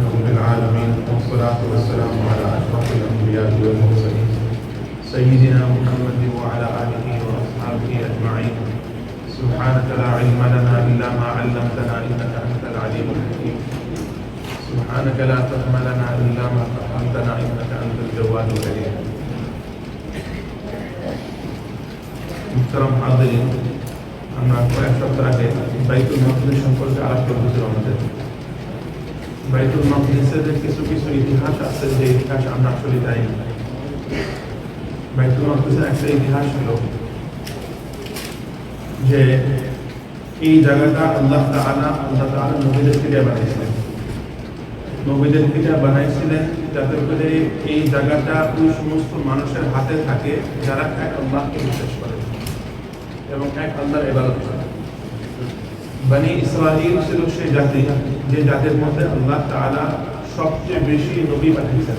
رب العالمين والصلاة والسلام على أشرف الأنبياء والمرسلين سيدنا محمد وعلى آله وأصحابه أجمعين. سبحانك لا علم لنا إلا ما علمتنا إنك أنت العليم الحكيم. سبحانك لا فهم لنا إلا ما فهمتنا إنك أنت الجواد الكريم. محترم حاضرين, আমরা কয়েক সপ্তাহ আগে বাইতুল মাকদিস সম্পর্কে আলোচনা করেছিলাম। আমাদের বাইতুল মাকদিসের কিছু কিছু ইতিহাস আছে, যে ইতিহাস আমরা আসলে জানি না। বাইতুল মাকদিসের একটা ইতিহাস হলো যে এই জায়গাটা আল্লাহ তাআলা নবীদেরকে দিয়ে বানিয়েছিলেন। নবীদেরকে দিয়ে বানাইছিলেন যাতে করে এই জায়গাটা ওই সমস্ত মানুষের হাতে থাকে যারা এক আল্লাহকে বিশ্বাস করে এবং এক আল্লাহর ইবাদত করে। বনি ইসরাঈল ছিল সেই জাতি যে জাতির মধ্যে আল্লাহ তাআলা সবচেয়ে বেশি নবী পাঠিয়েছেন,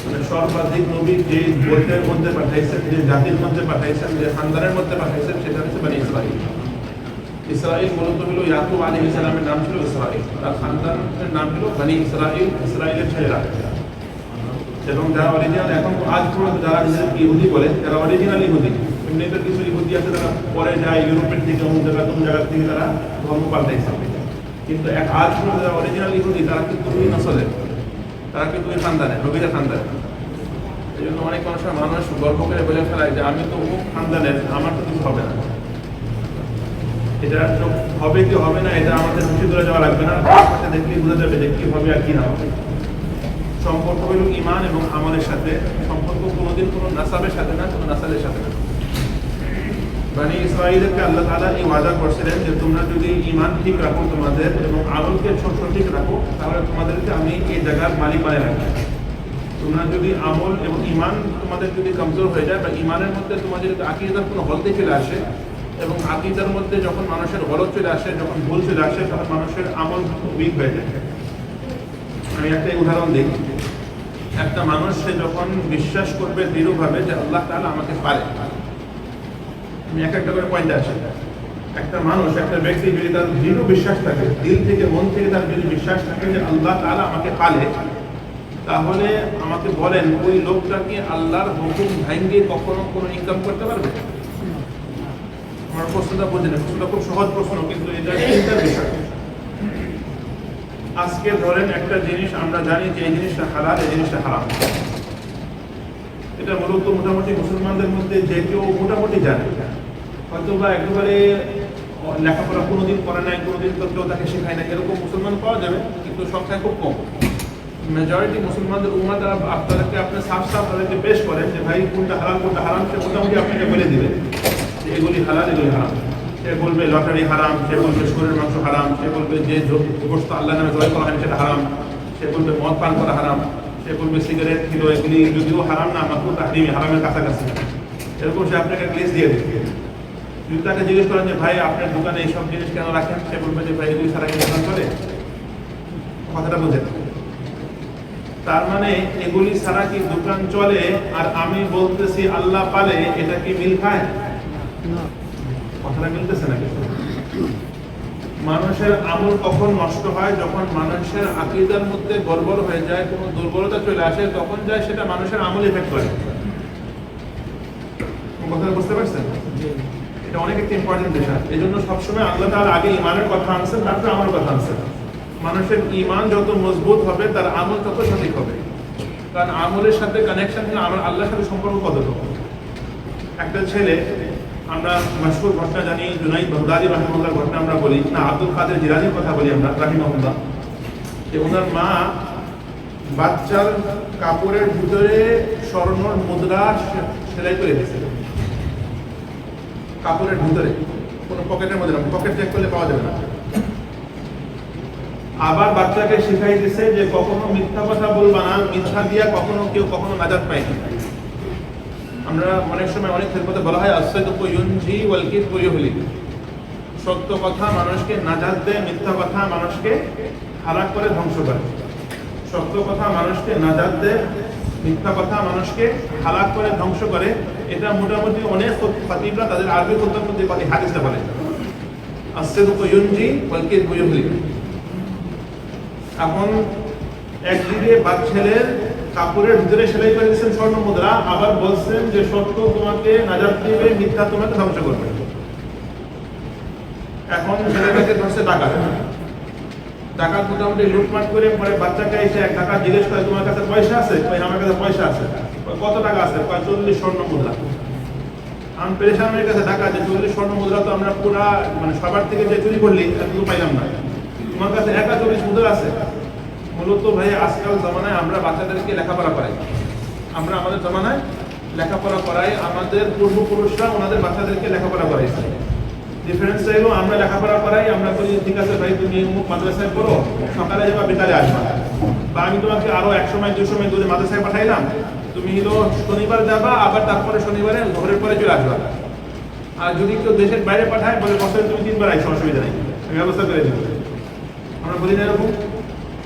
মানে সর্বাধিক নবী যে গোত্রের মধ্যে পাঠাইছেন, যে জাতির মধ্যে পাঠাইছেন, যে খানদানের মধ্যে পাঠাইছেন, সেটা হচ্ছে বনি ইসরাঈল। ইসরাঈল মূলত হলো ইয়াকুব আলাইহিস সালামের নাম ছিল ইসরাঈল, তার খানদানের নাম ছিল বনি ইসরাঈল, ইসরাঈলের ছেলেরা। এবং যারা অরিজিনাল এখন আজ পর্যন্ত যারা নিজেদেরকে ইহুদি বলে, যারা অরিজিনাল ইহুদি, এমনিতে কিছু ইহুদি আছে তারা পরে যায় ইউরোপের থেকে অন্য জায়গা থেকে তারা ধর্ম পাল্টাইছে, কিন্তু আজ পর্যন্ত যারা অরিজিনাল ইহুদি তারা কিন্তু ওই নসলের, তারা কিন্তু ওই খানদানের, নবীদের খানদানের। এই জন্য অনেক মানুষ গর্ব করে বলে ফেলায় যে আমি তো অমুক খানদানের, আমার তো কিছু হবে না। এটা হবে কি হবে না এটা আমাদের বেশি দূরে যাওয়া লাগবে না, দেখলেই বোঝা যাবে যে কি হবে আর কি না হবে। সম্পর্ক হল ঈমান এবং আমলের সাথে। সম্পর্ক কোনোদিন কোনো নাসাবের সাথে না, কোনো নাসালের সাথে না। বনি ইসরাঈলকে আল্লাহ তাআলা এই ওয়াদা করছিলেন যে তোমরা যদি ঈমান ঠিক রাখো তোমাদের এবং আমলকে সঠিক রাখো, তাহলে তোমাদেরকে আমি এই জায়গার মালিক বানিয়ে রাখবো। তোমরা যদি আমল এবং ঈমান তোমাদের যদি কমজোর হয়ে যায়, বা ঈমানের মধ্যে তোমাদের যদি আকীদার কোনো গলতি চলে আসে, এবং আকীদার মধ্যে যখন মানুষের গলত চলে আসে, যখন ভুল চলে আসে, তখন মানুষের আমল উইক হয়ে যায়। আমি একটা উদাহরণ দিই। একটা মানুষ সে যখন বিশ্বাস করবে দৃঢ়ভাবে যে আল্লাহ তাআলা আমাকে পারে, আমি একটা করে পয়েন্টে আসি। একটা মানুষ, একটা ব্যক্তি যদি তার দৃঢ় বিশ্বাস থাকে, দিল থেকে মন থেকে তার যদি বিশ্বাস থাকে যে আল্লাহ তাআলা আমাকে পালে, তাহলে আমাকে বলেন ওই লোকটা কি আল্লাহর হুকুম ভাঙিয়ে কখনো কোনো ইনকাম করতে পারবে? আমার প্রশ্নটা বোঝেন, প্রশ্নটা খুব সহজ প্রশ্ন, কিন্তু এটা চিন্তার বিষয়। আজকে ধরেন একটা জিনিস আমরা জানি যে এই জিনিসটা হালাল, এই জিনিসটা হারাম। এটা মূলত মোটামুটি মুসলমানদের মধ্যে যে কেউ মোটামুটি জানে, হয়তো বা একেবারে লেখাপড়া কোনোদিন করে নাই, কোনোদিন তো কেউ তাকে শেখায় না, এরকম মুসলমান পাওয়া যাবে, কিন্তু সংখ্যা খুব কম। মেজরিটি মুসলমানদের উম্মাহ তারা আপনাদেরকে আপনি সাফ তাদেরকে পেশ করেন যে ভাই কোনটা হালাল কোনটা হারাম, সে মোটামুটি আপনাকে বলে দিবে যে এগুলি হালাল এগুলি হারাম। সে বলবে লটারি হারাম, সে বলবে শুকরের মাংস হারাম, সে বলবে যে গোশত আল্লাহ নামে জবাই করা হয় সেটা হারাম, সে বলবে মদ পান করা হারাম, সে বলবে সিগারেট খেলো এগুলি যদিও হারাম না, মাকরুহ তাহরিমি, হারামের কাছাকাছি। এরকম সে আপনাকে একটা লিস্ট দিয়ে দেবে। যদি তাকে জিজ্ঞেস করেন যে ভাই আপনার দোকানে এইসব জিনিস কেন রাখেন, সে বলবে যে ভাই এগুলি সারা কি দোকান চলে? কথাটা বুঝেন? তার মানে এগুলি ছাড়া কি দোকান চলে আর আমি বলতেছি আল্লাহ পালে, এটা কি মিল খায়? কথাটা মিলতেছে না। কিন্তু মানুষের আমল কখন নষ্ট হয়? যখন মানুষের আকীদার মধ্যে গড়বড় হয়ে যায়, কোনো দুর্বলতা চলে আসে, তখন যায় সেটা মানুষের আমল ইফেক্ট করে। কথাটা বুঝতে পারছেন? এটা অনেক একটা ইম্পর্টেন্ট বিষয়। এই জন্য সবসময় আল্লাহ তাআলা আগে ঈমানের কথা আনছেন, তারপরে আমলের কথা আনছেন। মানুষের ঈমান যত মজবুত হবে তার আমল তত সঠিক হবে, কারণ আমলের সাথে কানেকশন হলে আমার আল্লাহর সাথে সম্পর্ক কতটুকু। একটা ছেলে, আমরা মাশহুর ঘটনা জানি, জুনাইদ বাগদাদী রাহিমাহুল্লাহর ঘটনা আমরা বলি না, আব্দুল কাদের জিলানীর কথা বলি আমরা রাহিমাহুল্লাহ, যে ওনার মা বাচ্চার কাপড়ের ভিতরে স্বর্ণর মুদ্রা সেলাই করে দিয়েছিল। কাপড়ের ভিতরে, কোনো পকেটের মধ্যে না, পকেট চেক করলে পাওয়া যাবে না। আবার বাচ্চাকে শিখাই দিছে যে কখনো মিথ্যা কথা বলবা না, মিথ্যা দিয়া কেউ কখনো নাজাত পায়নি। আমরা অনেক সময় অনেক ক্ষেত্রে বলা হয় আসসাদকু ইউনজি ওয়াল কিযবু ইউহলিক, সত্য কথা মানুষকে নাজাত দেয়, মিথ্যা কথা মানুষকে হালাক করে ধ্বংস করে। সত্য কথা মানুষকে নাজাত দেয়, মিথ্যা কথা মানুষকে হালাক করে ধ্বংস করে। এটা মোটামুটি অনেক খতিবরা তাদের আরবি খুতবার মধ্যে হাদিসটা বলে আসসাদকু ইউনজি ওয়াল কিযবু ইউহলিক। এখন একদিকে ছেলের কাপড়ের ভিতরে সেলাই করে দিচ্ছেন স্বর্ণ মুদ্রা, আবার বলছেন যে সত্য তোমাকে নাজাত দিবে, মিথ্যা তোমাকে ধ্বংস করবে। এখন ছেলেটাকে ধরছে ডাকাত মোটামুটি লুটপাট করে পরে বাচ্চাকে এসে এক টাকা জিজ্ঞেস করে তোমার কাছে পয়সা আছে? আমার কাছে পয়সা আছে। কত টাকা আছে? 40 স্বর্ণ মুদ্রা। আমি পেরেশান হয়ে গেছে ঢাকা যে 40 স্বর্ণ মুদ্রা তো আমরা পুরা মানে সবার থেকে যে চুরি করলি এতটুকু পাইলাম না, তোমার কাছে 41 মুদ্রা আছে। মূলত ভাই আজকাল জমানায় আমরা বাচ্চাদেরকে লেখাপড়া করাই, আমরা আমাদের জমানায় লেখাপড়া করাই, আমাদের পূর্বপুরুষরা ওনাদের বাচ্চাদেরকে লেখাপড়া করাইছে। ডিফারেন্স চাইলো আমরা লেখাপড়া করাই, আমরা বলি ঠিক আছে ভাই তুমি মুখ মাদ্রাসায় পড়ো, সকালে যাবা বিকালে আসবা, বা আমি তোমাকে আরো 1 সময় 2 সময় দূরে মাদ্রাসায় পাঠাইলাম, তুমি হলো শনিবার যাবা, আবার তারপরে শনিবারে ঘরের পরে চলে আসবা। আর যদি কেউ দেশের বাইরে পাঠায় বলে বছরে তুমি 3 বার আইসো, অসুবিধা নেই, আমি ব্যবস্থা করে দিব। আমরা বলি না এরকম?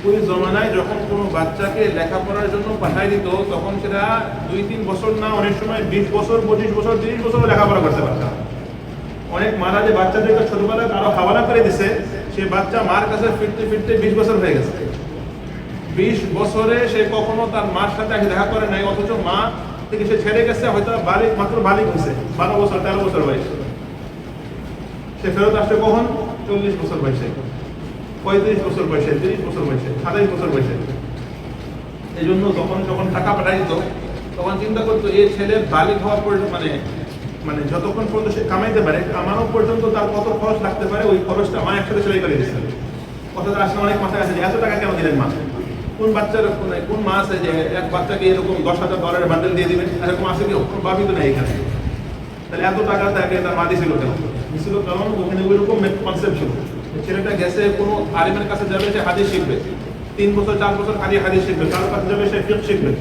ওই জমানায় যখন কোনো বাচ্চাকে লেখাপড়ার জন্য পাঠাই দিত তখন সেটা 2-3 বছর না, অনেক সময় 20 বছর 25 বছর 30 বছর লেখাপড়া করতে পারতাম। অনেক মারা যে বাচ্চাদেরকে ছোটবেলায় আরো হাওয়ালা করে দিছে, সে বাচ্চা মার কাছে ফিরতে ফিরতে 20 বছর হয়ে গেছে। 20 বছরে সে কখনো তার মার সাথে দেখা করে নাই, অথচ মা থেকে সে ছেড়ে গেছে, হয়তো মাত্র বালিক হয়েছে, 12 বছর 13 বছর বয়সে। সে ফেরত আসছে কখন? 40 বছর বয়সে, 35 বছর বয়সে, 30 বছর বয়সে, 27 বছর বয়সে। এই জন্য যখন টাকা পাঠাই দিত তখন চিন্তা করতো এই ছেলের বালিক হওয়ার পর্যন্ত মানে যতক্ষণ পর্যন্ত সে কামাইতে পারে, কামানো পর্যন্ত তার কত খরচ লাগতে পারে, ওই খরচটা মা একসাথে সেলাই করে দিচ্ছে। কথাটা আসলে অনেক মাথায় আছে যে এত টাকা কেন দিলেন মা? কোন বাচ্চার কোন মা আছে যে এক বাচ্চাকে এরকম $10,000 বান্ডেল দিয়ে দিবেন? এরকম আছে কেউ? কোনো বাবি তো নেই এখানে। তাহলে এত টাকা তাকে তার মা দিয়েছিল কেন? দিয়েছিল কারণ ওখানে ওইরকম কনসেপ্ট ছিল। ছেলেটা গেছে কোনো আলিমের কাছে যাবে, সে হাদিস শিখবে, 3 বছর 4 বছর খালি হাদিস শিখবে। কারো কাছে যাবে সে ফিকহ শিখবে,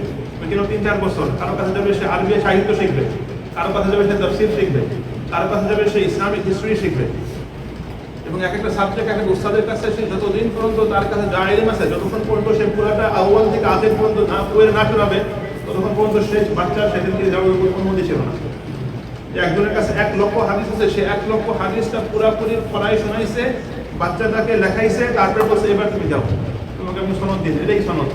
কেন 3-4 বছর। কারো কাছে যাবে সে আরবি সাহিত্য শিখবে, কারো কাছে যাবে সে তাফসীর শিখবে, কারো কাছে যাবে সে ইসলামিক হিস্ট্রি শিখবে। এবং এক একটা সাবজেক্ট এক একটা উস্তাদের কাছে সে যতদিন পর্যন্ত তার কাছে যা ইলম আছে, যতক্ষণ পর্যন্ত সে পুরাটা আউয়াল থেকে আখির পর্যন্ত না পড়ে না শোনাবে, ততক্ষণ পর্যন্ত সে বাচ্চা সেদিন থেকে যাওয়ার উপর অনুমতি ছিল না। একজনের কাছে 1 লক্ষ হাদিস আছে, সে 1 লক্ষ হাদিসটা পুরাপুরি পড়াই শোনাইছে, বাচ্চাটাকে লেখাইছে, তারপরে বলছে এবার তুমি যাও, তোমাকে আমি সনদ দিন। এটাই সনদ।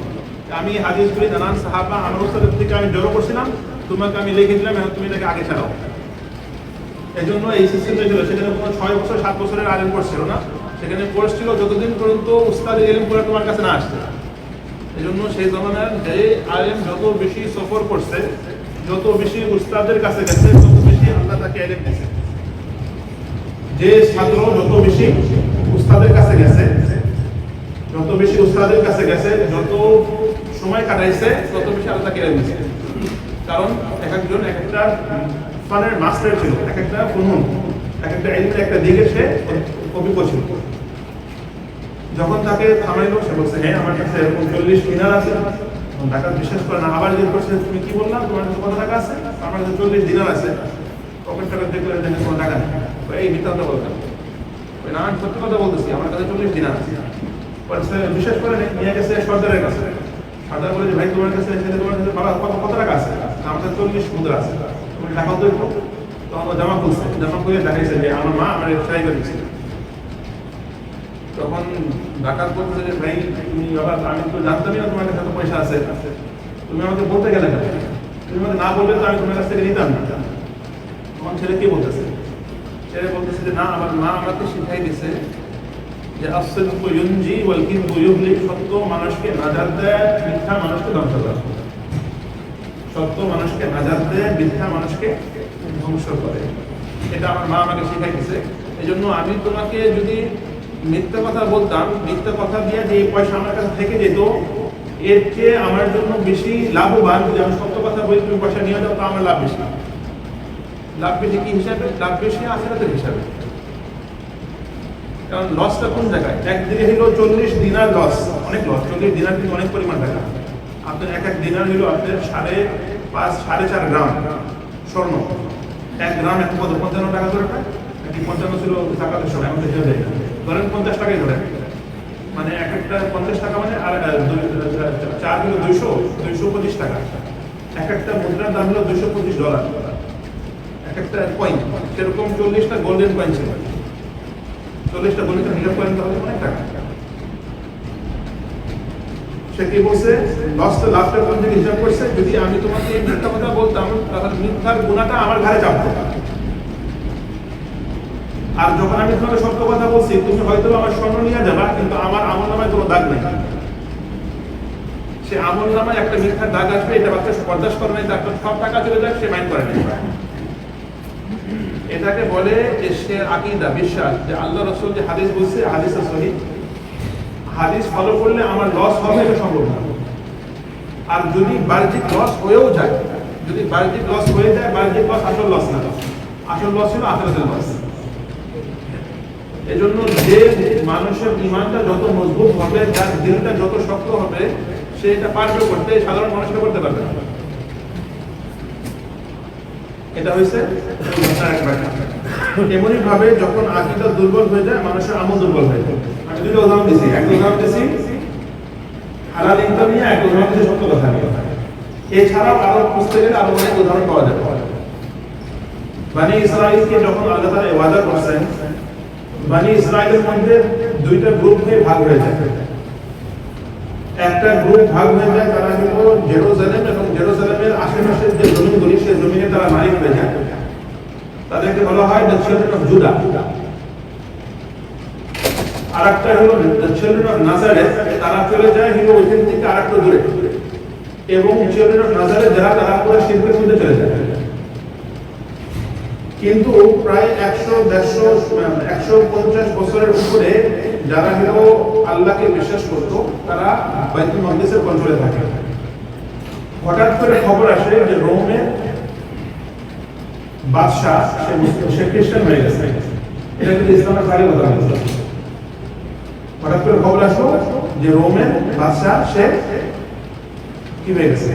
আমি হাদিসগুলি নানান সাহাবা আমার উস্তাদের থেকে আমি জড়ো করছিলাম, তোমাকে আমি লিখে দিলাম, এখন তুমি এটাকে আগে ছাড়াও। এই জন্য এই সিস্টেমটা ছিল। সেখানে কোনো 6 বছর 7 বছরের আলেম কোর্স ছিল না, সেখানে কোর্স ছিল যতদিন পর্যন্ত উস্তাদের ইলম পুরো তোমার কাছে না আসছে। এই জন্য সেই জমানার যে আলেম যত বেশি সফর করছে, যত বেশি উস্তাদের কাছে গেছে, তত বেশি আল্লাহ তাকে ইলম দিয়েছে। যে ছাত্র যত বেশি উস্তাদের কাছে গেছে, যত বেশি উস্তাদের কাছে গেছে, যত সময় কাটাইছে, তত বেশি আল্লাহ তাকে ইলম দিয়েছে। কারণ এক একজন এক একটা ফানের মাস্টার ছিল, এক একটা ফুনুন, এক একটা ইলমের একটা দিকে সে অভিজ্ঞ ছিল। যখন তাকে থামাইলো, সে বলছে হ্যাঁ আমার কাছে এরকম 40 দিনার আছে। টাকা বিশ্বাস করে না, আবার জিজ্ঞেস করছে তুমি কি বললাম, তোমার কাছে কত টাকা আছে? আমার কাছে 40 দিনার আছে। পকেট টাকা দেখলে দেখে কোনো টাকা নেই। এই মিথ্যা কথা বলতাম, না আমি সত্যি কথা বলতেছি, আমার কাছে 40 দিনার আছে। বিশ্বাস করে নিয়ে গেছে সর্দারের কাছে। সর্দার বলে যে ভাই তোমার কাছে তোমার কাছে বাবা কত টাকা আছে? আমার কাছে 40 মুদ্রা আছে, তুমি টাকা তো একটু। তখন ও জামা খুলছে, জামা খুলে দেখাইছে যে আমার মা আমার ট্রাই করে দিচ্ছে। তখন ডাকাত বলছে যে ভাই তুমি বাবা, আমি তো জানতামই না তোমার কাছে এত পয়সা আছে, তুমি আমাকে বলতে গেলে না, তুমি আমাকে না বললে তো আমি তোমার কাছ থেকে নিতাম না। তখন ছেলে কি বলতেছে? ছেলে বলতেছে যে না, আমার মা আমাকে শিখাই দিছে যে আসসিদকু ইউনজি ওয়াল কিযবু ইউহলিক, সত্য মানুষকে নাজাত দেয়, মিথ্যা মানুষকে ধ্বংস করে। সত্য মানুষকে নাজাত দেয়, মিথ্যা মানুষকে ধ্বংস করে। এটা আমার মা আমাকে শিখাই দিছে। এই জন্য আমি তোমাকে যদি মিথ্যা কথা বলতাম, মিথ্যা কথা দিয়ে যে পয়সা আমার কাছে থেকে যেত, এর চেয়ে আমার জন্য বেশি লাভবান যদি আমি সত্য কথা বলি, তুমি পয়সা নিয়ে যাও, তো আমার লাভ বেশি। লাভ বেশি কি হিসাবে? লাভ বেশি আখিরাতের হিসাবে। কারণ লসটা কোন জায়গায়? একদিকে হলো 40 দিনার লস, অনেক লস। 40 দিনার কিন্তু অনেক পরিমাণ টাকা। আপনার এক দিনার হলো আপনার 5.5-4.5 গ্রাম স্বর্ণ। 1 গ্রাম এখন কত? 55 টাকা করে পায় নাকি? 55 ছিল টাকার সময়, আমাদের ধরেন 50 টাকাই ধরেন, মানে এক একটা 50 টাকা মানে আর 4 কিলো 225 টাকা। এক একটা মুদ্রার দাম হলো $225, এক একটা কয়েন। সেরকম 40টা গোল্ডেন কয়েন ছিল। 40টা গোল্ডেন হিসাব কয়েন তাহলে অনেক টাকা। সে কি বলছে, লসটা লাভটা কোন থেকে হিসাব করছে, যদি আমি তোমাকে এই মিথ্যা কথা বলতাম তাহলে মিথ্যার গুণাটা আমার ঘাড়ে চাপতো, আর যখন আমি তোমাকে সত্য কথা বলছি তুমি হয়তো আমার স্বর্ণ নিয়ে যাবা কিন্তু আমার আমল নামায় কোনো দাগ নেই। সে আমল নামায় একটা মিথ্যার দাগ আসবে, এটা বাচ্চা বরদাস্ত করে নাই, তারপর সব টাকা চলে যাক, সে মাইন্ড করে নাই। এটাকে বলে সে আকীদা, বিশ্বাস যে আল্লাহ রাসূল যে হাদিস বলছে হাদিসে সহিহ, হাদিস ফলো করলে আমার লস হবে এটা সম্ভব না। আর যদি বাহ্যিক লস হয়েও যায়, যদি বাহ্যিক লস হয়ে যায়, বাহ্যিক লস আসল লস না, আসল লস ছিল আখিরাতের লস। এজন্য যে মানুষের ঈমানটা যত মজবুত হবে, যার দিলটা যত শক্ত হবে, সে এটা পারবে করতে, সাধারণ মানুষটা করতে পারবে না। এটা হয়েছে এমনই ভাবে যখন আকীদা দুর্বল হয়ে যায় মানুষের আমল দুর্বল হয়ে যায়। আমি দুটো উদাহরণ দিচ্ছি, একটা উদাহরণ দিচ্ছি হালাল ইনকাম নিয়ে, একটা উদাহরণ দিচ্ছি সত্য কথা নিয়ে। এছাড়াও আরো বুঝতে গেলে আরো অনেক উদাহরণ পাওয়া যাবে। বনি ইসরাঈলকে যখন আল্লাহ তাআলা ওয়াদা করছেন, বনি ইসরাঈলের মধ্যে দুইটা গ্রুপ হয়ে ভাগ হয়ে যায়। একটা গ্রুপ ভাগ হয়ে যায়, তারা হলো জেরুজালেম এবং জেরুজালেমের আশেপাশের যে জমিনগুলি, সেই জমিনে তারা মালিক হয়ে যায়। তাদেরকে বলা হয় দ্য চিলড্রেন অফ জুডা। আরেকটা হলো দ্য চিলড্রেন অফ নাজারেথ, তারা চলে যায় হলো ওইখান থেকে আরেকটু দূরে, এবং চিলড্রেন অফ নাজারেথ যারা, তারা পুরো শিরকের মধ্যে চলে যায়। কিন্তু প্রায় 150 বছরের উপরে যারা হলো আল্লাহকে বিশ্বাস করতো, তারা বাইতুল মাকদিসের কন্ট্রোলে থাকে। হঠাৎ করে খবর আসে যে রোমের বাদশাহ সে খ্রিস্টান হয়ে গেছে। এটা কিন্তু ইসলামের বাইরে কথা বলছে। হঠাৎ করে খবর আসলো যে রোমের বাদশাহ সে কি হয়ে গেছে,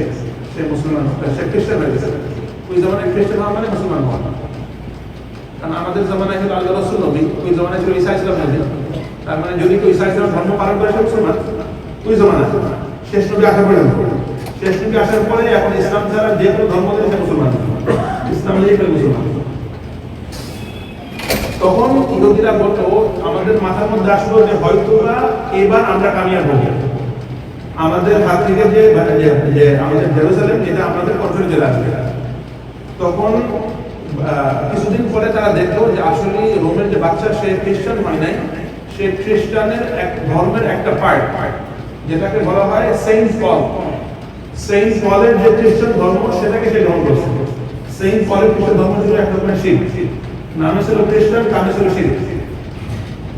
সে মুসলমান, সে খ্রিস্টান হয়ে গেছে। ওই জামানায় খ্রিস্টান হওয়া মানে মুসলমান হওয়া, কারণ আমাদের জামানায় হলো আল্লাহ রাসূল নবী, ওই জামানায় ছিল ঈসা ইসলাম নবী। তার মানে যদি কেউ ঈসা ইসলাম ধর্ম পালন করে সে মুসলমান। ওই জামানা শেষ নবী আসার পরে, শেষ নবী আসার পরে এখন ইসলাম ছাড়া যে কোনো ধর্ম দিলে সে মুসলমান, ইসলাম নিয়ে ফেলে মুসলমান। তখন ইহুদিরা বলতো, আমাদের মাথার মধ্যে আসলো যে হয়তো এবার আমরা কামিয়াব হব, আমাদের হাত থেকে যে আমাদের জেরুজালেম এটা আমাদের কন্ট্রোলে চলে আসবে। তখন কিছুদিন পরে তারা দেখলো যে আসলে রোমের যে বাচ্চা সে খ্রিস্টান হয় নাই, সে খ্রিস্টানের এক ধর্মের একটা পার্ট, যেটাকে বলা হয় সেন্ট পল। সেন্ট পলের যে খ্রিস্টান ধর্ম সেটাকে সে গ্রহণ করছে। সেন্ট পলের খ্রিস্টান ধর্ম ছিল এক রকমের শিরক, নামে ছিল খ্রিস্টান, কামে ছিল শিরক।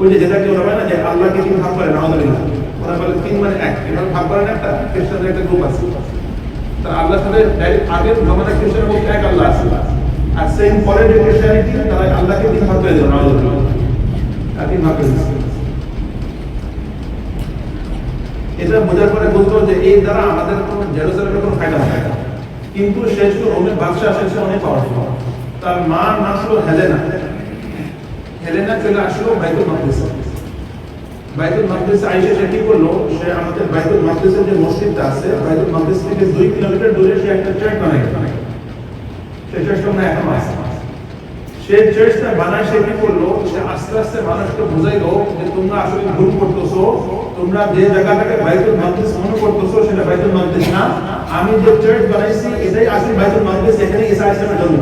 ওই যে যেটাকে ওরা হয় না যে আল্লাহকে তিন ভাগ করে, নাউযুবিল্লাহ, ওরা বলে তিন মানে এক, এভাবে ভাগ করেন একটা খ্রিস্টানের একটা গ্রুপ আছে। তারা আল্লাহর সাথে আগের জমানায় খ্রিস্টানের বলতে এক আল্লাহ আছে, আর সেন্ট পলের যে খ্রিস্টানিটি তারা আল্লাহকে তিন ভাগ করে দিল, নাউযুবিল্লাহ, আর তিন ভাগ করে দিচ্ছে। এটা বোঝার পরে বলতো যে এই দ্বারা আমাদের কোনো জেরুজালেমের কোনো ফায়দা হয় না। কিন্তু সে ছিল রোমের বাদশাহ, সে অনেক পাওয়ারফুল। তার মা নাম ছিল হেলেনা। হেলেনা চলে আসলো বাইতুল মাকদিসে। বাইতুল মাকদিসে আইসা সে কি করলো, সে আমাদের বাইতুল মাকদিসের যে মসজিদটা আছে, বাইতুল মাকদিস থেকে 2 কিলোমিটার দূরে সে একটা চার্চ বানাই। সেই চার্চটা মানে এখন আছে। সে চার্চটা বানায় সে কি করলো, সে আস্তে আস্তে মানুষকে বুঝাইলো যে তোমরা আসলে ভুল করতেছো, তোমরা যে জায়গাটাকে বাইতুল মাকদিস মনে করতেছো সেটা বাইতুল মাকদিস না। আমি যে চার্চ বানাইছি এটাই আসলে বাইতুল মাকদিস, এখানে ঈসা ইসলামের জন্ম।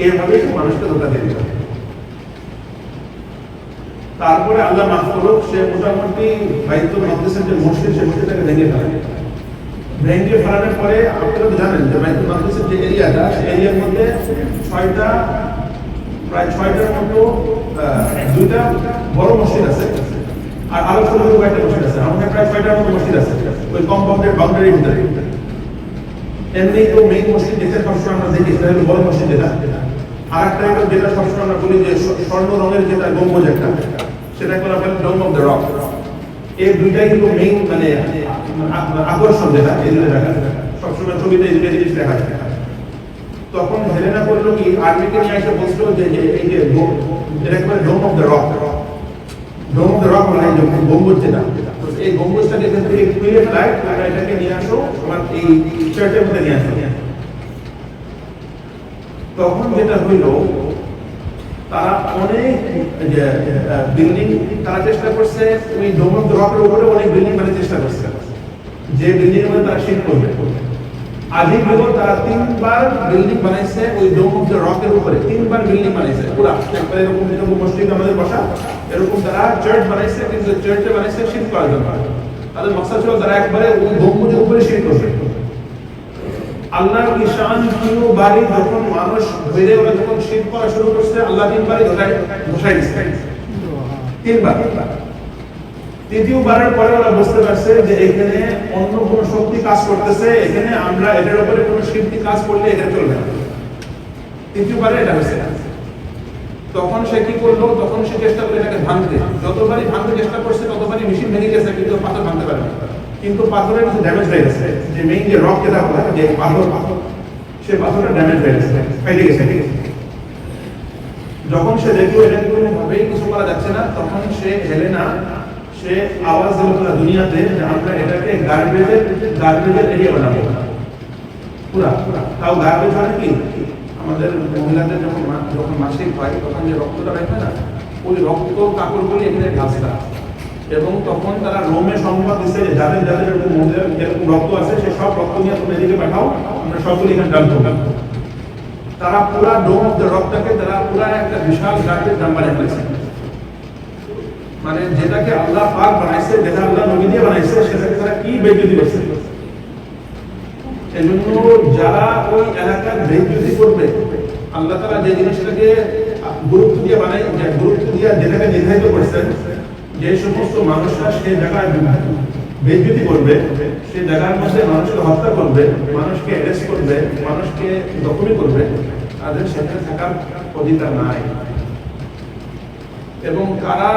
এভাবে মানুষকে ধোঁকা দিয়ে দিল। তারপরে আল্লাহ মাফ করুক, সে মোটামুটি বাইতুল মাকদিসের যে মসজিদ, সে মসজিদটাকে ভেঙে ফেলে। ভেঙে ফেলানোর পরে আপনারা জানেন যে বাইতুল মাকদিসের যে এরিয়াটা, সেই এরিয়ার মধ্যে প্রায় 6টার মতো 2টা বড় মসজিদ আছে, আর আরো ছোট ছোট কয়েকটা মসজিদ আছে। আমাদের প্রায় 6টার মতো মসজিদ আছে ওই কম্পাউন্ডের বাউন্ডারির ভিতরে। এমনি তো মেইন মসজিদ যেটা সবসময় আমরা দেখি সেটা হলো বড় মসজিদ, যেটা আর একটা যেটা সবসময় আমরা বলি যে স্বর্ণ রঙের যেটা গম্বুজ একটা, সেটা বলা হয় ডোম অফ দ্য রক। এই দুইটাই কিন্তু মেইন মানে আকর্ষণ, যেটা এই দুটো জায়গা সবসময় ছবিতে এই দুটো জিনিস দেখা যায়। তখন হেলেনা করলো কি, আর্মিকে নিয়ে এসে বলছিল যে এই যে এটা করে Dome of the Rock, Dome of the Rock মানে এই যে গম্বুজ যেটা, এই গম্বুজটাকে এখান থেকে খুলে ফেলায়, তোমরা এটাকে নিয়ে আসো আমার এই চার্চের মধ্যে নিয়ে আসো। তখন যেটা হইল, তারা অনেক বিল্ডিং তারা চেষ্টা করছে, ওই ডোম অফ দ্য রকের উপরে অনেক বিল্ডিং বানানোর চেষ্টা করছে, যে বিল্ডিং এর মধ্যে তারা শিফট করবে। আগে হলো তারা 3বার বিল্ডিং বানাইছে ওই ডোম অফ দ্য রকের উপরে, 3বার বিল্ডিং বানাইছে পুরা একবার এরকম যেরকম মসজিদ আমাদের বসা এরকম তারা চার্চ বানাইছে, কিন্তু চার্চে বানাইছে শিফট করার জন্য। তাদের মকসদ ছিল তারা একবারে ওই গম্বুজের উপরে শিফট করবে। আল্লাহর ঈশান প্রিয় বাড়ি যখন মানুষ বেড়ে ওরা যখন শিফট করা শুরু করছে, আল্লাহ 3বারই ধসাই দিচ্ছে, 3বার। তৃতীয়বারের পরে ওরা বুঝতে পারছে যে এখানে অন্য কোনো শক্তি কাজ করতেছে, এখানে আমরা এটার উপরে কোনো শক্তি কাজ করলে এটা চলবে না। তৃতীয়বারে এটা হয়েছে। তখন সে কি করলো, তখন সে চেষ্টা করে এটাকে ভাঙতে, যতবারই ভাঙতে চেষ্টা করছে ততবারই মেশিন ভেঙে গেছে, কিন্তু পাথর ভাঙতে পারে না। কিন্তু পাথরের কিছু ড্যামেজ হয়ে গেছে, যে মেইন যে রক যেটা বলা যে পাথর, সে পাথরটা ড্যামেজ হয়ে গেছে, ফেটে গেছে। যখন সে দেখলো এটা কোনোভাবেই কিছু করা যাচ্ছে না, তখন সে হেলেনা সে আওয়াজ দিল পুরো দুনিয়াতে যে আমরা এটাকে গার্বেজের এরিয়া বানাবো পুরা। তাও গার্বেজ মানে কি, আমাদের মহিলাদের যখন মাসিক হয় তখন যে রক্তটা বের হয় না, ওই রক্ত কাপড়গুলি এখানে ঘাসটা। এবং তখন তারা রোমে সংবাদ দিচ্ছে যে যাদের যাদের এরকম মহিলার এরকম রক্ত আছে সে সব রক্ত নিয়ে তুমি এদিকে পাঠাও, আমরা সবগুলি এখানে ডালবো। তারা পুরা ডোম অফ দ্য রকটাকে তারা পুরা একটা বিশাল গার্বেজ ডাম বানিয়ে ফেলেছে। মানে যেটাকে আল্লাহ পাক বানাইছে, যেটা আল্লাহ নবী দিয়ে বানাইছে, সেটাকে তারা কি বেইজ্জতি করছে। এজন্য যারা ওই এলাকার বেইজ্জতি করবে, আল্লাহ তাআলা যে জিনিসটাকে গুরুত্ব দিয়ে বানাই, যে গুরুত্ব দিয়ে যেটাকে নির্ধারিত করেছেন, যে সমস্ত মানুষরা সেই জায়গায় বেইজ্জতি করবে, সেই জায়গার মধ্যে মানুষকে হত্যা করবে, মানুষকে অ্যারেস্ট করবে, মানুষকে জখমি করবে, তাদের সেখানে থাকার অধিকার নাই। এবং কারা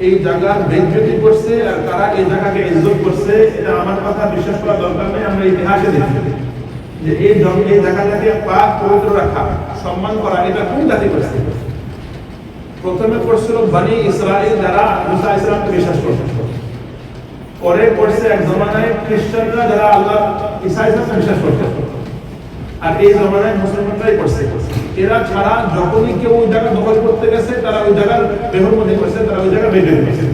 এই জায়গার বেইজ্জতি করছে আর কারা এই জায়গাকে ইজ্জত করছে, এটা আমার কথা বিশ্বাস করা দরকার নেই। আমরা ইতিহাসে দেখি যে এই জায়গাটাকে পাক পবিত্র রাখা, সম্মান করা, এটা কোন জাতি করছে? প্রথমে করছিল বনি ইসরাইল, যারা মুসা আলাইহিস সালামকে বিশ্বাস করত। পরে করছে এক জমানায় খ্রিস্টানরা, যারা আল্লাহ ঈসা আলাইহিস সালামকে বিশ্বাস করত। আর এই জমানায় মুসলমানরাই করছে। এরা ছাড়া যখনই কেউ ওই জায়গা দখল করতে গেছে, তারা ওই জায়গার বেহরমতি করছে, তারা ওই জায়গা বেইজ্জতি করছে।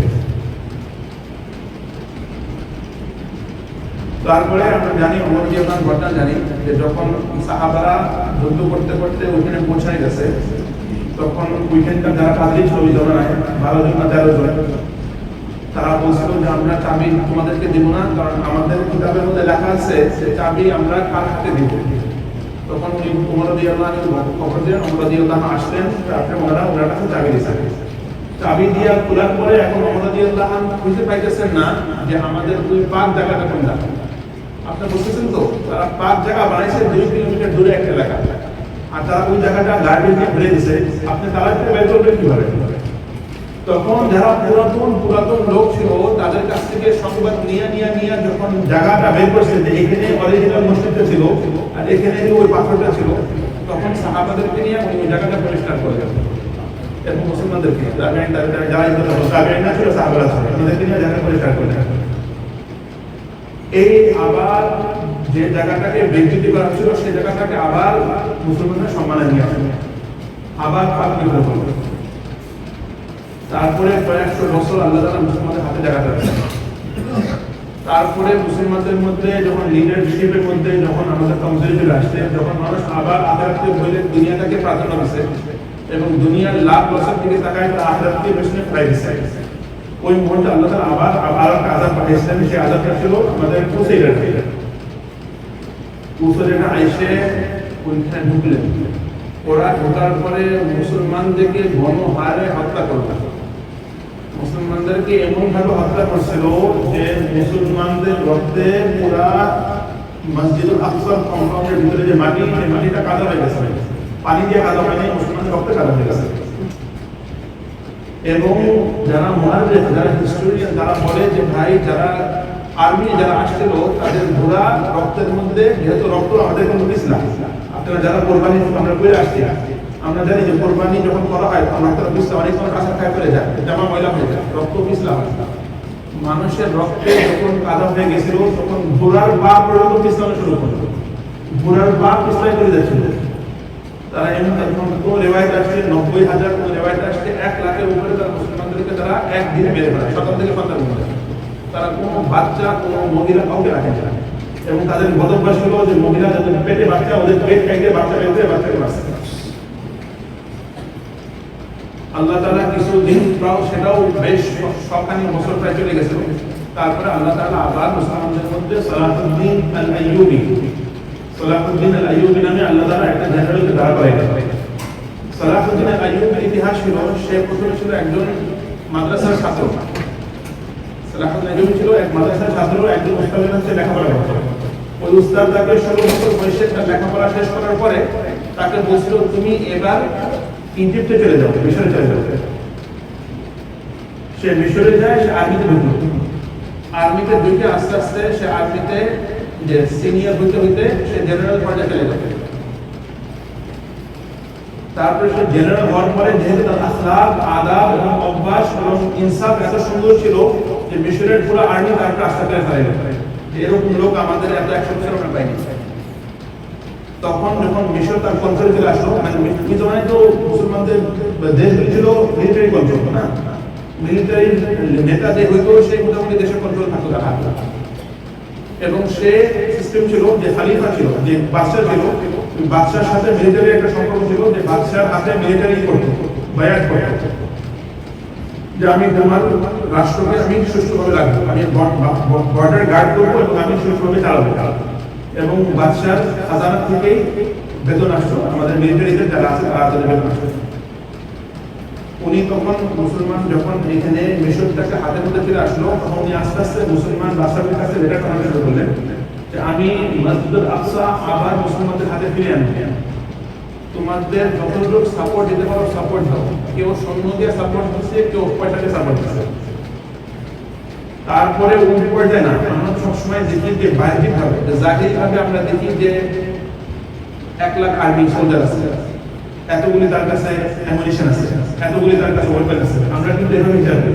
তারপরে আমরা জানি, ওমর রাদিয়াল্লাহু আনহু ঘটনা জানি, যে যখন সাহাবারা যুদ্ধ করতে করতে ওইখানে পৌঁছায় গেছে, তখন ওইখানকার যারা পাদ্রী ছিল ওই জমানায় 12 জন না 13 জন, তারা বলছিল যে আমরা চাবি তোমাদেরকে দিব না, কারণ আমাদের কিতাবের মধ্যে লেখা আছে যে চাবি আমরা কার হাতে দিব। তখন উনি ওমর রাদিয়াল্লাহু আনহু খবর দেন, ওমর রাদিয়াল্লাহু আনহু আসলেন, তারপরে ওনার কাছে চাবি দিয়েছেন। চাবি দিয়া খোলার পরে এখন ওমর রাদিয়াল্লাহু আনহু বুঝতে পাইতেছেন না যে আমাদের ওই পাক জায়গাটা কোনটা। আপনি বুঝতেছেন তো, তারা পাক জায়গা বানাইছে 2 কিলোমিটার দূরে একটা এলাকা, আর তারা ওই জায়গাটা গার্বেজ দিয়ে ভরে দিয়েছে। আপনি তারা বের করবেন কিভাবে? তখন যারা পুরাতন লোক ছিল, তাদের কাছ থেকে সংবাদ নিয়ে যখন জায়গাটা বের করছে যে এখানে অরিজিনাল মসজিদটা ছিল আর এখানে ওই পাথরটা ছিল, তখন সাহাবাদেরকে নিয়ে ওই জায়গাটা পরিষ্কার করে দেন। এবং মুসলমানদেরকে যারা না ছিল, সাহাবারা ছিল, তাদেরকে নিয়ে জায়গা পরিষ্কার করে দেন। এই আবার যে জায়গাটাকে বেইজ্জতি করা হচ্ছিল, সেই জায়গাটাকে আবার মুসলমানরা সম্মানে নিয়ে আসেন, আবার পাক বিদ্রোহ করবে। তারপরে কয়েকশো বছর আল্লাহ তাআলা মুসলমানদের হাতে জায়গাটা রাখেন। তারপরে মুসলমানদের মধ্যে যখন লিডারশিপের মধ্যে যখন আমাদের কমজোরি চলে আসছে, যখন মানুষ আবার আখিরাতকে ভুলে দুনিয়াটাকে প্রাধান্য দিচ্ছে এবং দুনিয়ার লাভ লসের দিকে তাকায়, তারা আখিরাতকে পেছনে ফেলে দিচ্ছে, ওই মুহূর্তে আল্লাহ তাআলা আবার একটা আযাব পাঠিয়েছিলেন। সেই আযাবটা ছিল আমাদের কুসাইরা আইসে ওইখানে ঢুকলেন। ওরা ঢোকার পরে মুসলমানদেরকে গণহারে হত্যা করলেন। মুসলমানদেরকে এমন ভাবে হত্যা করছিল যে মুসলমানদের রক্তে পুরা মসজিদুল আকসার কম্পাউন্ডের ভিতরে যে মাটি, সেই মাটিটা কাদা হয়ে গেছে, পানি দিয়ে কাদা হয়নি, মুসলমানদের রক্তে কাদা হয়ে গেছে। এবং যারা মুহাদ্দিস, যারা হিস্টোরিয়ান, তারা বলে যে ভাই যারা আর্মি যারা আসছিল, তাদের ঘোড়া রক্তের মধ্যে, যেহেতু রক্ত আমাদের কিন্তু পিছলা, আপনারা যারা কোরবানি আমরা করে আসছি, আমরা জানি যে কোরবানি যখন করা হয় রক্তের পিছলা অনেক সময় কাঁচা খায় করে যায়, জামা ময়লা হয়ে যায়, রক্ত পিছলা হয়। মানুষের রক্তে যখন কাদা হয়ে গেছিল, তখন ঘোড়ার পা পর্যন্ত পিছলানো শুরু করলো, ঘোড়ার পা পিছলাই করে যাচ্ছিল। তারা এমন কোন রেওয়ায়ত আসছে 90,000, কোন রেওয়ায়ত আসছে 1 লাখের উপরে তারা মুসলমানদেরকে তারা একদিনে মেরে ফেলে, সকাল থেকে সন্ধ্যা পর্যন্ত। তারা কোনো বাচ্চা, কোনো মহিলা কাউকে রাখে না। এবং তাদের বদভ্যাস হলো যে মহিলা যাদের পেটে বাচ্চা, ওদের পেট খাইতে বাচ্চা বেঁধে বাচ্চাকে মারছে। আল্লাহ তাআলা কিছুদিন পর সেটাও বেশ সবখানি বছর প্রায় চলে গেছে। তারপরে আল্লাহ তাআলা আবার মুসলমানদের মধ্যে সালাহুদ্দিন আল আইয়ুবী নামে আল্লাহ তাআলা একটা জেনারেলকে দাঁড় করাইলেন। সালাহুদ্দিন আল আইয়ুবীর ইতিহাস ছিল, সে প্রথমে ছিল একজন মাদ্রাসার ছাত্র। সালাহুদ্দিন আইয়ুবী ছিল এক মাদ্রাসার ছাত্র, একজন উস্তাদের কাছে লেখাপড়া করত। ওই উস্তাদ তাকে 16 বছর বয়সে তার লেখাপড়া শেষ করার পরে তাকে বলছিল, তুমি এবার ইজিপ্টে চলে যাও, মিশরে চলে যাও। সে মিশরে যায়, সে আর্মিতে ঢুকলো। আর্মিতে ঢুকে আস্তে আস্তে সে আর্মিতে যে সিনিয়র হইতে হইতে সে জেনারেল পর্যায়ে চলে যাবে। তারপরে সে জেনারেল হওয়ার পরে যেহেতু তার আখলাক, আদাব এবং অভ্যাস এবং ইনসাফ এত সুন্দর ছিল যে মিশরের পুরো আর্মি তার রাস্তা করে ফেলে। এরকম লোক আমাদের এত 100 বছর আমরা পাইনি। তখন যখন মিশর তার কন্ট্রোলে চলে আসলো, মানে মিশরে তো মুসলমানদের দেশগুলি ছিল মিলিটারি কন্ট্রোল, না মিলিটারি নেতা যে হইতো সে মোটামুটি দেশের কন্ট্রোল থাকতো তার হাতে। এবং সে সিস্টেম ছিল যে খালিফা ছিল, যে বাদশা ছিল, বাদশার সাথে মিলিটারি একটা সম্পর্ক ছিল, যে বাদশার হাতে মিলিটারি করতো, বায়াত করতো যে আমি তোমার রাষ্ট্রকে আমি সুষ্ঠুভাবে রাখবো, আমি বর্ডার গার্ড করবো এবং আমি সুষ্ঠুভাবে চালাবো। এবং বাদশার খাজানা থেকেই বেতন আসতো, আমাদের মিলিটারিতে যারা আছে তারা তাদের বেতন আসতো। উনি তখন মুসলমান যখন এখানে মিশরটাকে হাতের মধ্যে চলে আসলো, তখন উনি আস্তে আস্তে মুসলমান বাদশাহের কাছে লেটার পাঠাতে শুরু করলেন যে আমি মসজিদুল আকসা আবার মুসলমানদের হাতে ফিরিয়ে আনবো, তোমাদের যতটুকু সাপোর্ট দিতে পারো সাপোর্ট দাও। কেউ সৈন্য দিয়ে সাপোর্ট দিচ্ছে, কেউ পয়সা দিয়ে সাপোর্ট দিচ্ছে। তারপরে ওই পর্যায়ে না, আমরা সবসময় দেখি যে বাহ্যিক ভাবে, জাহিরি ভাবে আমরা দেখি যে 1 লাখ আর্মি সোলজার আছে, এতগুলি তার কাছে অ্যামুনিশন আছে, এতগুলি তার কাছে ওয়েপন আছে। আমরা কিন্তু এভাবে হিসাব করি,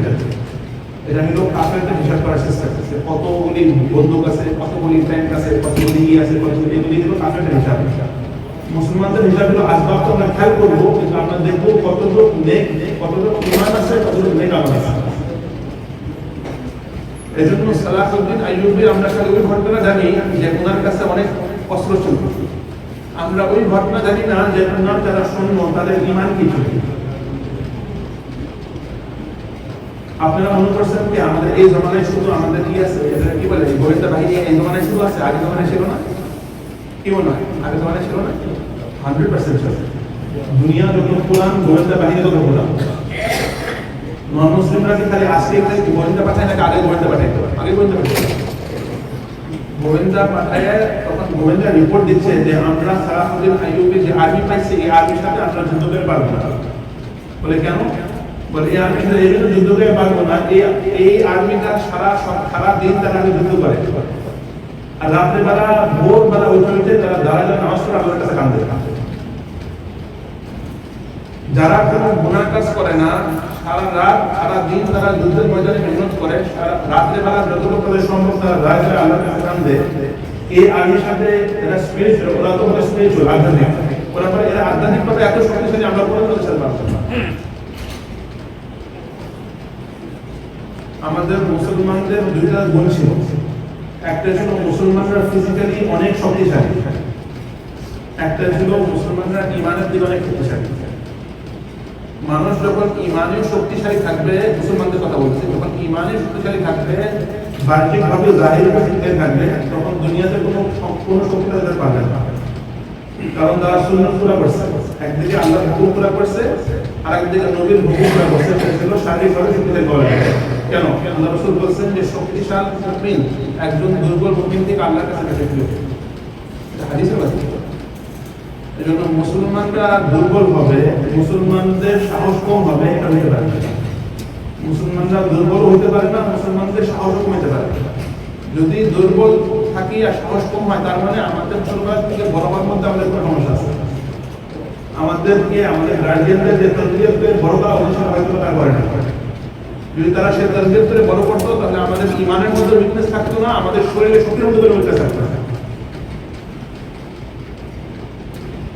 এটা হলো কাফেরদের হিসাব করার চেষ্টা করছে, কতগুলি বন্দুক আছে, কতগুলি ট্যাঙ্ক আছে, কতগুলি আছে, কতগুলি, এগুলি হলো কাফেরদের হিসাব। মুসলমানদের হিসাব হলো আসবাব তো আমরা খেয়াল করবো, কিন্তু আমরা দেখবো কতটুকু নেক, কতটুকু ঈমান আছে, কতটুকু নেক আমল আছে। এজন্য সালাহুদ্দিন আইয়ুবী আমরা খালি ওই ঘটনা জানি যে ওনার কাছে অনেক অস্ত্র ছিল, আমরা ওই ঘটনা জানি না যে ওনার যারা সৈন্য তাদের ঈমান কি ছিল। আপনারা মনে করছেন কি আমাদের এই জমানায় শুধু আমাদের কি আছে, এটা কি বলে গোয়েন্দা বাহিনী এই জমানায় শুধু আছে, আগে জমানায় ছিল না? কেউ নয়, আগে জমানায় ছিল না, 100% ছিল। দুনিয়া যত পুরান, গোয়েন্দা বাহিনী তত পুরান। নন মুসলিমরা কি খালি আজকে গোয়েন্দা পাঠায় নাকি আগে গোয়েন্দা পাঠাইতো? আগে গোয়েন্দা পাঠাইতো। গোয়েন্দা পাঠায়, তখন গোয়েন্দা রিপোর্ট দিচ্ছে যে আমরা সালাহুদ্দিন আইয়ুবী যে আর্মি পাইছি, এই আর্মির সাথে আমরা যুদ্ধ করে পারবো না। বলে কেন? বলে এই আর্মির সাথে এই জন্য যুদ্ধ করে পারবো না, এই আর্মিটা সারা দিন তারা যুদ্ধ করে, আর রাত্রে বেলা ভোরবেলা উঠে তারা দাঁড়ায় নামাজ পড়ে আল্লাহর কাছে কাঁদে। যারা কোনো গুনাহ কাজ করে না, সারা রাত সারা দিন তারা যুদ্ধের ময়দানে মেহনত করে, রাত্রে বেলা যতটুকু তাদের সম্ভব তারা দাঁড়ায় আল্লাহর কাছে কাঁদে। এই আর্মির সাথে এরা স্পিরিচুয়াল, ওরা তো বলে স্পিরিচুয়াল, আধ্যাত্মিক। ওরা বলে এরা আধ্যাত্মিকভাবে এত শক্তিশালী, আমরা কোনো তাদের সাথে পারবো না। আমাদের মুসলমানদের দুইটা গুণ ছিল, একটা ছিল মুসলমানরা ফিজিক্যালি অনেক শক্তিশালী, একটা ছিল মুসলমানরা ঈমানের দিকে অনেক শক্তিশালী। মানুষ যখন ঈমানে শক্তিশালী থাকবে, মুসলমানদের কথা বলছে, যখন ঈমানে শক্তিশালী থাকবে, বাহ্যিকভাবে জাহিরভাবে ঠিক থাকবে, তখন দুনিয়াতে কোনো শক্তি তাদের পাবে না। কারণ তারা সুন্নাত পুরা করছে, একদিকে আল্লাহর হুকুম পুরা করছে, আর একদিকে নবীর হুকুম পুরা করছে। সেগুলো শারীরিকভাবে শক্তিশালী বলা যায়। কেন? আল্লাহ রাসূল বলেছেন যে শক্তিশালী মুমিন একজন দুর্বল মুমিন থেকে আল্লাহর কাছে বেশি প্রিয়। এটা হাদিসে আছে। এজন্য মুসলমানরা দুর্বল হবে, মুসলমানদের সাহস কম হবে, এটা হতে পারে না। মুসলমানরা দুর্বল হতে পারে না, মুসলমানদের সাহস কমতে পারে। যদি দুর্বল থাকি আর সাহস কম হয়, তার মানে আমাদের মুসলমান থেকে বড়বার মধ্যে আমাদের কোনো সমস্যা আছে। আমাদেরকে আমাদের গার্জিয়ানদের যে তরবিয়ত করে বড় করা উচিত, হয়তো তারা করে না। যদি তারা সে তরবিয়ত করে বড় করতো, তাহলে আমাদের ঈমানের মধ্যে উইকনেস থাকতো না, আমাদের শরীরে শক্তির মধ্যে কোনো উইকনেস থাকতো না।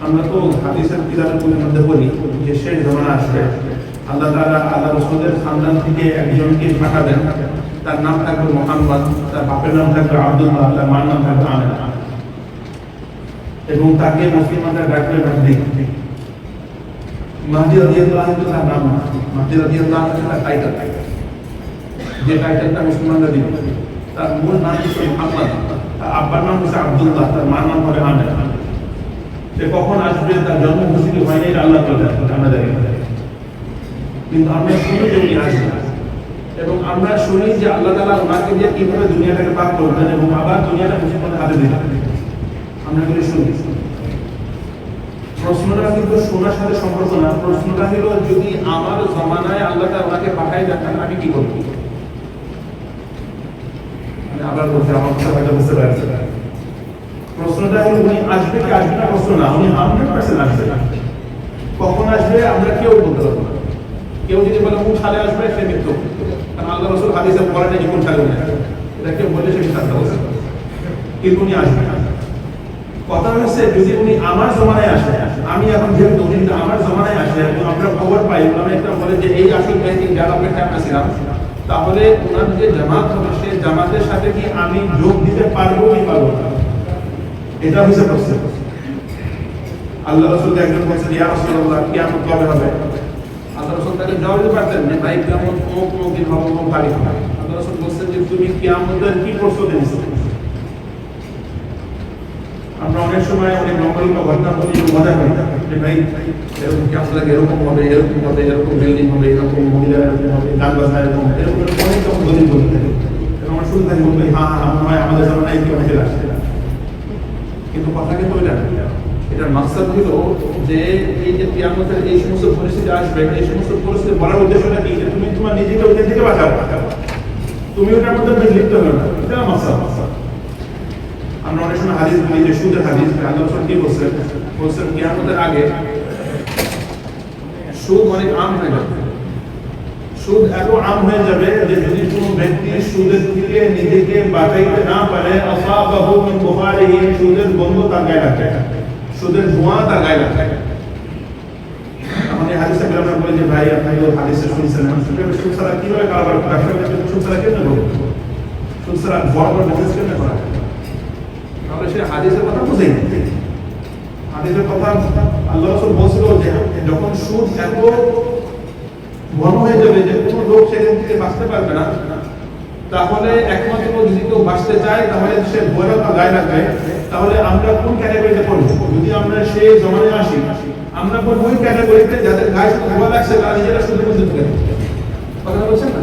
আমরা তো হাদিসের কিতাবের মধ্যে পড়ি যে শেষ জামানা আসবে, আল্লাহ তাআলা আল্লাহ রাসূলের খানদান থেকে একজনকে পাঠাবেন, তার নাম থাকবে মুহাম্মদ, তার বাপের নাম থাকবে আব্দুল্লাহ, তার মার নাম থাকবে আমেনা, এবং তাকে মুসলমানরা ডাকবে মাহদি। মাহদি রাদিয়াল্লাহু আনহু তার নাম, মাহদি রাদিয়াল্লাহু আনহু তার টাইটেল, যে টাইটেলটা মুসলমানরা দিবে। তার মূল নাম হচ্ছে মুহাম্মদ, তার আব্বার নাম হচ্ছে আব্দুল্লাহ, তার মার নাম হবে আমেনা। সে কখন আসবে তার জন্ম ঘোষিত হয়নি, এটা আল্লাহ তাআলা আমরা জানি, কিন্তু আমরা শুনি যে উনি আসবেন, এবং আমরা শুনি যে আল্লাহ তাআলা ওনাকে দিয়ে কিভাবে দুনিয়াটাকে পাক করবেন এবং আবার দুনিয়াটা মুসলমানদের হাতে দিবেন, আমরা এগুলো শুনি। প্রশ্নটা কিন্তু শোনার সাথে সম্পর্ক না, প্রশ্নটা হলো যদি আমার জমানায় আল্লাহ তাআলা ওনাকে পাঠাই দেন আমি কি করব? আবার বলছি, আমার কথা হয়তো বুঝতে পারছেন। প্রশ্নটা হলো উনি আসবে কি আসবে না প্রশ্ন না, উনি 100% আসবে। কখন আসবে আমরা কেউ বলতে পারবো না। কেউ যদি বলে কোন সালে আসবে সে মৃত্যু, কারণ আল্লাহ রাসূল হাদিসে বলেন যে কোন সালে আসবে, এটা কেউ বলে সে মিথ্যা কথা বলছে, কিন্তু উনি আসবে। কথা হচ্ছে যদি উনি আমার জমানায় আসে, আমি এখন যেহেতু উনি আমার জমানায় আসে এবং আমরা খবর পাই, আমরা একটা বলে যে এই আসল ব্যাংকিং ডেভেলপমেন্টে আমরা ছিলাম, তাহলে ওনার যে জামাত হবে সেই জামাতের সাথে কি আমি যোগ দিতে পারবো কি পারবো না, এটা হচ্ছে প্রশ্ন। আল্লাহ রাসূল একজন বলছেন ইয়া রাসূলুল্লাহ কিয়ামত কবে হবে? আল্লাহ রাসূল তাকে জবাব দিতে পারতেন যে ভাই কিয়ামত কোন দিন হবে, কোন তারিখ হবে। আল্লাহ রাসূল বলছেন যে তুমি কিয়ামতের কি প্রস্তুতি নিছো? আমরা অনেক সময় অনেক লম্বা ঘটনা বলি, মজা করি যে ভাই এরকম কিয়ামত লাগে, এরকম হবে, এরকম হবে, এরকম বিল্ডিং হবে, এরকম মহিলা এরকম হবে, গান বাজনা এরকম অনেক রকম দলিল বলতে থাকে। আমরা শুনতে থাকি বলবো হ্যাঁ হ্যাঁ মনে হয় আমাদের জামানায় কিয়ামত আসছে, কিন্তু কথা কিন্তু ওইটা না। এটার মাকসাদ হলো যে এই যে কিয়ামতের এই সমস্ত পরিস্থিতি আসবে, এই সমস্ত পরিস্থিতি বলার উদ্দেশ্যটা কি, যে তুমি তোমার নিজেকে ওইখান থেকে বাঁচাও, তুমি ওটার মধ্যে লিপ্ত হবে না, এটা মাকসাদ। আমরা অনেক সময় হাদিস বলি যে সুদের হাদিস, আল্লাহ রাসূল কি বলছেন? বলছেন কিয়ামতের আগে সুদ অনেক আম হয়ে যাবে, সুদ এত আম হয়ে যাবে যে যদি কোনো ব্যক্তি সুদের থেকে নিজেকে বাঁচাইতে না পারে, আসাবাহু মিন বুখারিহি, সুদের গন্ধ তার গায়ে লাগবে, সুদের ধোঁয়া তার গায়ে লাগবে। আমাদের হাদিসে আমরা বলি যে ভাই আপনি তো হাদিসে শুনছেন, সুদ ছাড়া কিভাবে কারবার করা যাবে, সুদ ছাড়া কেন করব, সুদ ছাড়া বড় বড় বিজনেস কেন করা যাবে? তাহলে সে হাদিসের কথা বুঝেই না। হাদিসের কথা আল্লাহ রাসূল বলছিল যে যখন সুদ এত ঘন হয়ে যাবে যে কোনো লোক সেখান থেকে বাঁচতে পারবে না, তাহলে একমাত্র যদি কেউ বাঁচতে চায় তাহলে সে ভয়ের গায়ে লাগবে। তাহলে আমরা কোন ক্যাটাগরিতে পড়বো? যদি আমরা সেই জমানায় আসি, আমরা পড়বো ওই ক্যাটাগরিতে যাদের গায়ে ভয় লাগছে, তারা নিজেরা সুদের মধ্যে ঢুকে যাবে। কথা বলছেন না?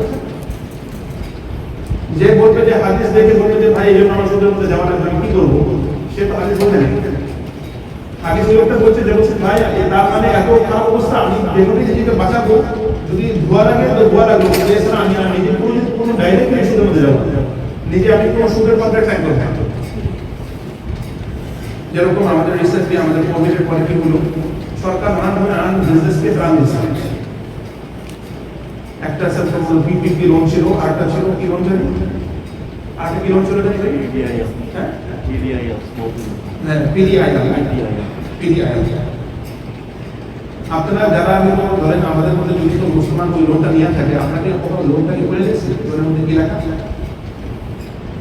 যে বলবে যে হাদিস দেখে বলবে যে ভাই এই জন্য আমার সুদের মধ্যে যাওয়া লাগবে, আমি কি করবো? সে তো হাদিস বলে নেই। হাদিস লোকটা বলছে যে বলছে ভাই তার মানে এত খারাপ অবস্থা, আমি যেভাবে নিজেকে বাঁচাবো, যদি ধোয়া লাগে তো ধোয়া লাগলো, এছাড়া আমি আর নিজে কোনো ডাইরেক্ট সুদের মধ্যে যাবো, নিজে আমি কোনো সুদের কন্ট্রাক্ট সাইন করবো। যেরকম আমাদের রিসেন্টলি আমাদের কোভিডের পরে কি হলো, সরকার নানান বিজনেসকে প্রাণ দিচ্ছে। একটা পিপিপি লোন ছিল, আরেকটা ছিল কি লোন ছিল, আরেকটা কি লোন ছিল, আপনারা যারা ধরেন আমাদের মধ্যে যদি কোনো মুসলমান ওই লোনটা নিয়ে থাকে, আপনাকে কখনো লোনটাকে বলে দিচ্ছে লোনের মধ্যে কি লেখা?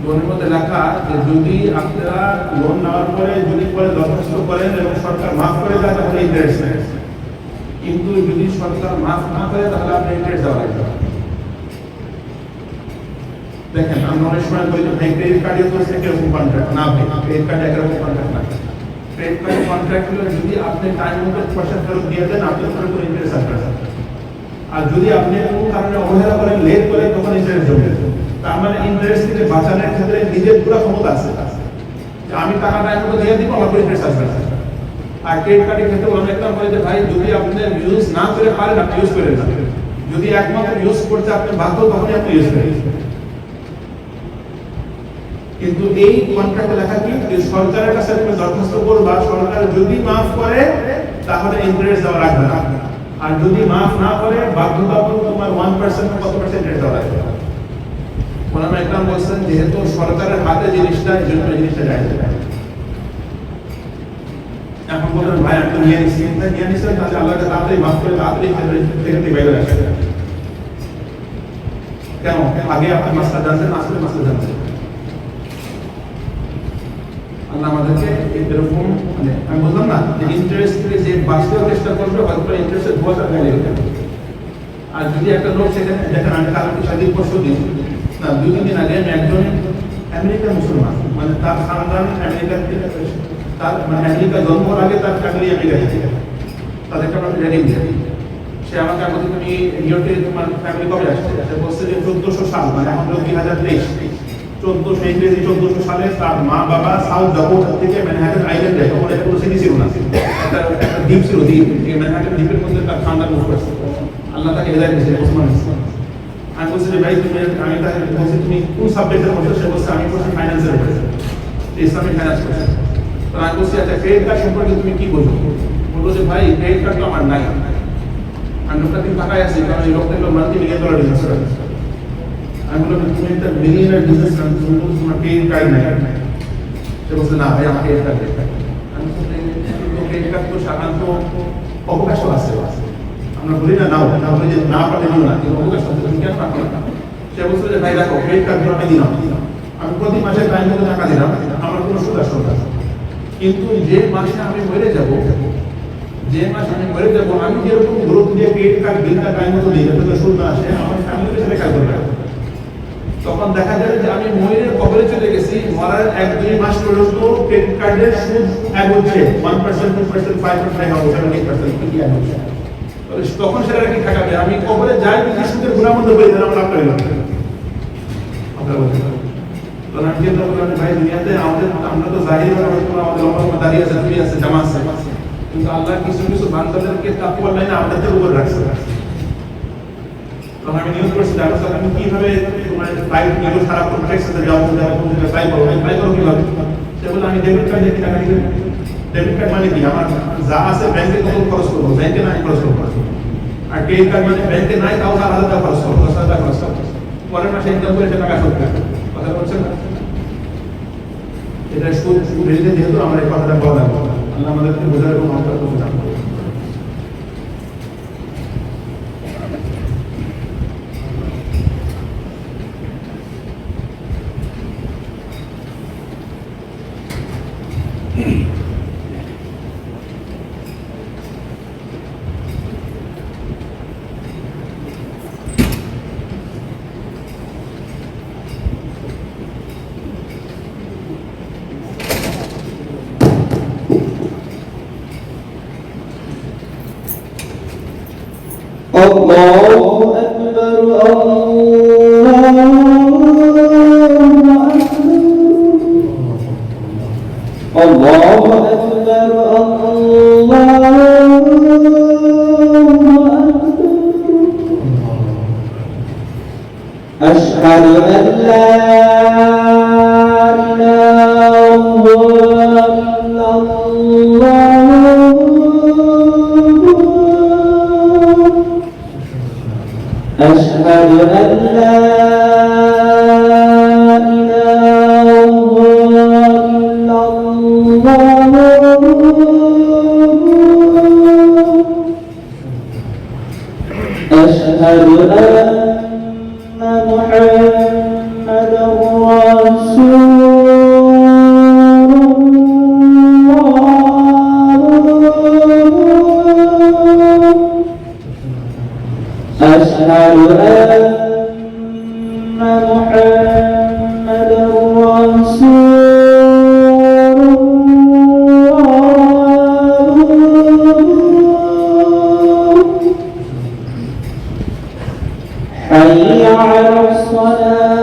লোনের মধ্যে লেখা যে যদি আপনারা লোন নেওয়ার পরে যদি পরে দরখাস্ত করেন এবং সরকার মাফ করে দেয় তাহলে ইন্টারেস্ট নেয়, কিন্তু যদি সরকার মাফ না করে তাহলে আপনি ইন্টারেস্ট দেওয়া লাগবে। দেখেন আমরা অনেক সময় বলি যে ভাই ক্রেডিট কার্ডে তো একরকম কন্ট্রাক্ট না, ভাই ক্রেডিট কার্ডে একরকম কন্ট্রাক্ট না। ক্রেডিট কার্ডের কন্ট্রাক্ট হলো যদি আপনি টাইম মতো পয়সা ফেরত দিয়ে দেন আপনার উপরে কোনো ইন্টারেস্ট আসবে না, আর যদি আপনি কোনো কারণে অবহেলা করেন, লেট করেন, তখন ইন্টারেস্ট জমে যাবে। তার মানে ইন্টারেস্ট থেকে বাঁচানোর ক্ষেত্রে নিজের পুরো ক্ষমতা আছে যে আমি টাকা টাইম মতো দিয়ে দিব, আমার কোনো ইন্টারেস্ট আসবে না। আর ক্রেডিট কার্ডের ক্ষেত্রে অনেক একটা বলে যে ভাই যদি আপনি ইউজ না করে পারেন আপনি ইউজ করেন না, যদি একমাত্র ইউজ করতে আপনি বাধ্য তখনই আপনি ইউজ করেন। কিন্তু এই কন্ট্রাক্টে লেখা কি, সরকারের কাছে তুমি দরখাস্ত করবা, সরকার যদি মাফ করে তাহলে ইন্টারেস্ট দেওয়া লাগবে না, আর যদি মাফ না করে বাধ্যতামূলক তোমার 1% কত পার্সেন্ট ইন্টারেস্ট দেওয়া লাগবে। ওনারা একদম বলছেন যেহেতু সরকারের হাতে জিনিসটা, এই জন্য জিনিসটা যায়। এখন বলেন ভাই আমি তো নিয়ে নিচ্ছেন তাহলে আল্লাহকে তাড়াতাড়ি মাফ করে তাড়াতাড়ি থেকে বাইরে আসে। কেন? আগে আপনি মাসলা জানছেন, আসলে মাসলা জানছেন। আল্লাহ আমাদেরকে এরকম মানে আমি বললাম না যে ইন্টারেস্ট যে বাঁচতেও চেষ্টা করবে, হয়তো ইন্টারেস্টের ধোয়াটা গায়ে লেগে যাবে। আর যদি একটা লোক সেখানে দেখেন, আমি কালকে স্বাধীন পরশু দিন না 2-3 দিন আগে আমি একজন আমেরিকান মুসলমান, মানে তার খানদান আমেরিকান থেকে, তার মানে আমেরিকা জন্মের আগে তার ফ্যামিলি আমেরিকায় ছিল, তাদেরকে আমরা ট্রেনিং দিই। সে আমাকে আমাকে তুমি ইউরোপে তোমার ফ্যামিলি কবে আসছে? সে বলছে যে 1400 সাল, মানে এখন 2023, 1400 ইংরেজি 1400 সালে তার মা বাবা সাউথ ডাকোটা থেকে ম্যানহাটন আইল্যান্ডে, তখন এটা কোনো সিটি ছিল না, একটা দ্বীপ ছিল, দ্বীপ, এই ম্যানহাটন দ্বীপের মধ্যে তার খানদান মুভ করছে। আল্লাহ তাকে হেদায়েত দিয়েছে, মুসলমান হয়েছে। আমি বলছি যে ভাই তুমি, আমি তাকে বলছি তুমি কোন সাবজেক্টের পড়ছো? সে বলছে আমি পড়ছি ফাইন্যান্সের উপরে, ইসলামিক ফাইন্যান্স পড়ছি। তো আমি বলছি আচ্ছা ক্রেডিট কার্ড সম্পর্কে তুমি কি বোঝো? বললো যে ভাই ক্রেডিট কার্ড তো আমার নাই, আমি লোকটা দিন টাকায় আছি, কারণ এই লোকটা $1 মিলিয়ন বিজনেস করে। আমি বললাম তুমি একটা মিলিয়নের বিজনেস, তোমার ক্রেডিট কার্ড নাই? সে বলছে না ভাই আমার ক্রেডিট কার্ড নেই। আমি ক্রেডিট কার্ড তো সাধারণত অবকাশ আছে, আমরা বলি না নাও, না বলি যে না পারলে নিও না, কিন্তু অবকাশ আছে, তুমি কেন রাখো না? সে বলছে যে ভাই দেখো ক্রেডিট কার্ড আমি দিলাম, আমি প্রতি মাসে টাইম মতো টাকা দিলাম, আমার কোনো সুদ আসল না, কিন্তু যে মাসে আমি মরে যাবো, আমি যেরকম গুরুত্ব দিয়ে ক্রেডিট কার্ড বিলটা টাইম মতো দিই যাতে সুদ না আসে, আমার ফ্যামিলির সাথে কাজ করবে। তখন দেখা যাবে যে আমি মহিলার কবরে চলে গেছি, মরার 1-2 মাস পর্যন্ত ক্রেডিট কার্ডের সুদ এক হচ্ছে 1%, 2%, 5%, 7-8% কি এক হচ্ছে। তখন সেটা কি ঠেকাবে? আমি কবরে যাই যদি সুদের গুণার মধ্যে বলি তাহলে আমার আপনার তখন আমি চিন্তা করলাম ভাই দুনিয়াতে আমরা তো জাহির আমাদের লম্বা দাঁড়িয়ে আছে, তুমি আছে, জামা আছে, কিন্তু আল্লাহ কিছু কিছু বান্দাদেরকে তাকওয়ার লাইনে আমাদের উপর রাখছে। তখন আমি নিউজ করছি জানো আমি কিভাবে তোমার ফ্লাইট নিয়ে সারা কমপ্লেক্সে যাবো, কোন জায়গায় ফ্লাই করবো, ফ্লাই করবো কিভাবে? সে বলে আমি ডেবিট কার্ড দিয়ে টাকা দিবেন। ডেবিট কার্ড মানে কি? আমার যা আছে ব্যাংকে কত খরচ করবো, ব্যাংকে নাই খরচ করবো। আর ক্রেডিট কার্ড মানে ব্যাংকে নাই তাও 4,000 টাকা খরচ করবো, 10,000 টাকা খরচ করবো, পরের মাসে ইনকাম করে সে টাকা শোধ করবে। কথা বলছেন না? এটা সুদ বেরিয়ে যেহেতু আমরা এই কথাটা বলা, আল্লাহ আমাদেরকে বোঝার এবং অন্তর করতে দান করুন। الله أكبر الله أكبر أشهد أن لا إله إلا الله أشهد أن لا إله إلا الله أشهد أن محمدا رسول الله أشهد أن محمدا رسول الله حي على الصلاة